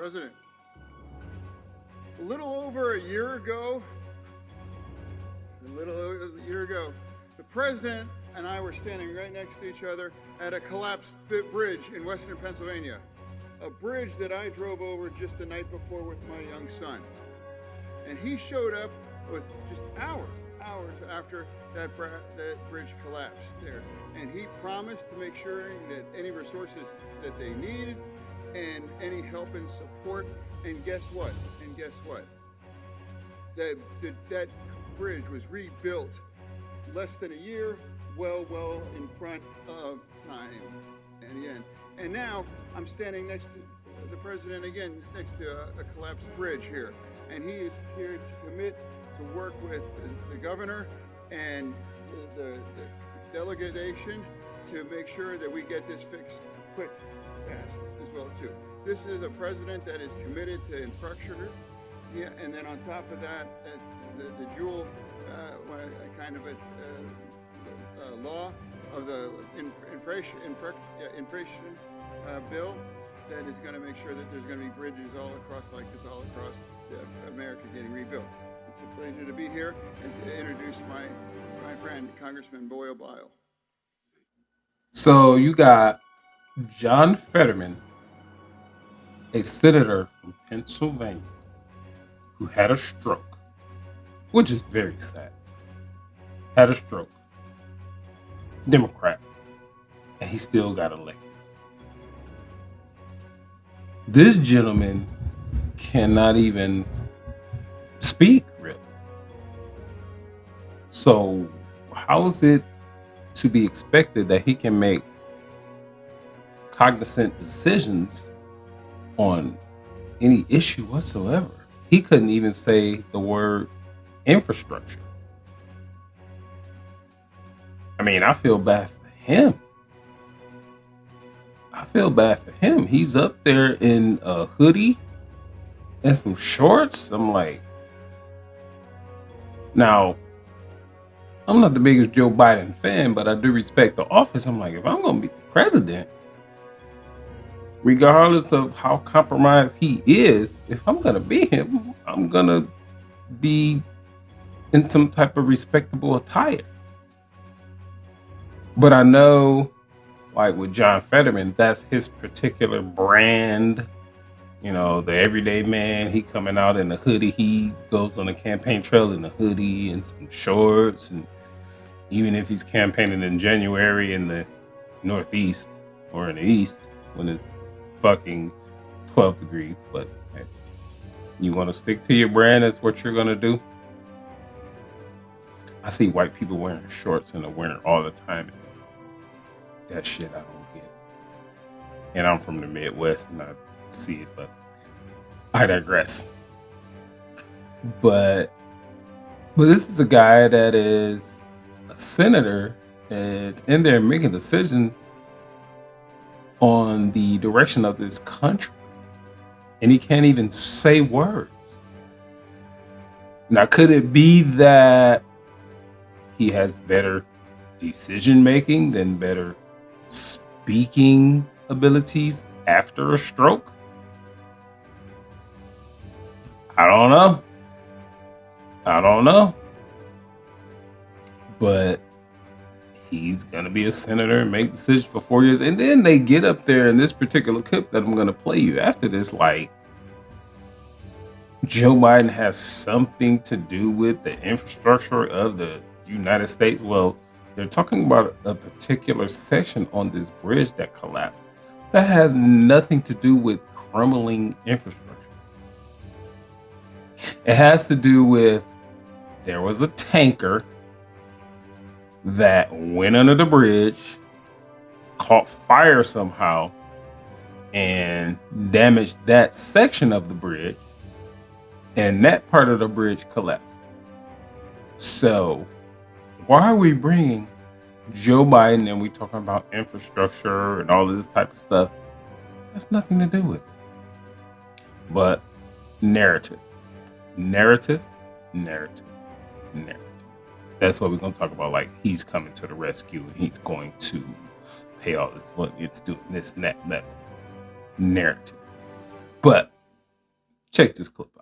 President, a little over a year ago, the president and I were standing right next to each other at a collapsed bridge in western Pennsylvania, a bridge that I drove over just the night before with my young son. And he showed up with just hours after that bridge collapsed there. And he promised to make sure that any resources that they needed and any help and support. And guess what? That bridge was rebuilt less than a year, well in front of time. And now I'm standing next to the president again, next to a collapsed bridge here. And he is here to commit to work with the governor and the delegation to make sure that we get this fixed quick, fast as well too. This is a president that is committed to infrastructure. Yeah, and then on top of that, the dual kind of a law of the inflation bill that is going to make sure that there's going to be bridges all across America getting rebuilt. It's a pleasure to be here and to introduce my friend Congressman Boyle Bile. So you got John Fetterman, a senator from Pennsylvania, who had a stroke, which is very sad. Had a stroke. Democrat. And he still got elected. This gentleman cannot even speak, really. So how is it to be expected that he can make cognizant decisions on any issue whatsoever? He couldn't even say the word infrastructure. I mean, I feel bad for him. He's up there in a hoodie and some shorts. I'm like, now, I'm not the biggest Joe Biden fan, but I do respect the office. I'm like, if I'm going to be the president, regardless of how compromised he is, if I'm going to be him, I'm going to be in some type of respectable attire. But I know, like with John Fetterman, that's his particular brand. You know, the everyday man, he coming out in a hoodie. He goes on the campaign trail in a hoodie and some shorts. And even if he's campaigning in January in the Northeast or in the East, when it's fucking 12 degrees. But hey, you want to stick to your brand, that's what you're going to do. I see white people wearing shorts in the winter all the time. That shit I don't get. And I'm from the Midwest and I see it, but I digress. But this is a guy that is a senator that's in there making decisions on the direction of this country. And he can't even say words. Now, could it be that he has better decision making than better speaking abilities after a stroke? I don't know. But he's going to be a senator and make decisions for 4 years. And then they get up there in this particular clip that I'm going to play you after this, like, Joe Biden has something to do with the infrastructure of the United States. Well, they're talking about a particular section on this bridge that collapsed. That has nothing to do with crumbling infrastructure. It has to do with there was a tanker that went under the bridge, caught fire somehow, and damaged that section of the bridge, and that part of the bridge collapsed. So why are we bringing Joe Biden and we talking about infrastructure and all of this type of stuff? That's nothing to do with it. But narrative. That's what we're going to talk about. Like, he's coming to the rescue and he's going to pay all this money. It's doing this and that narrative. But Check this clip out.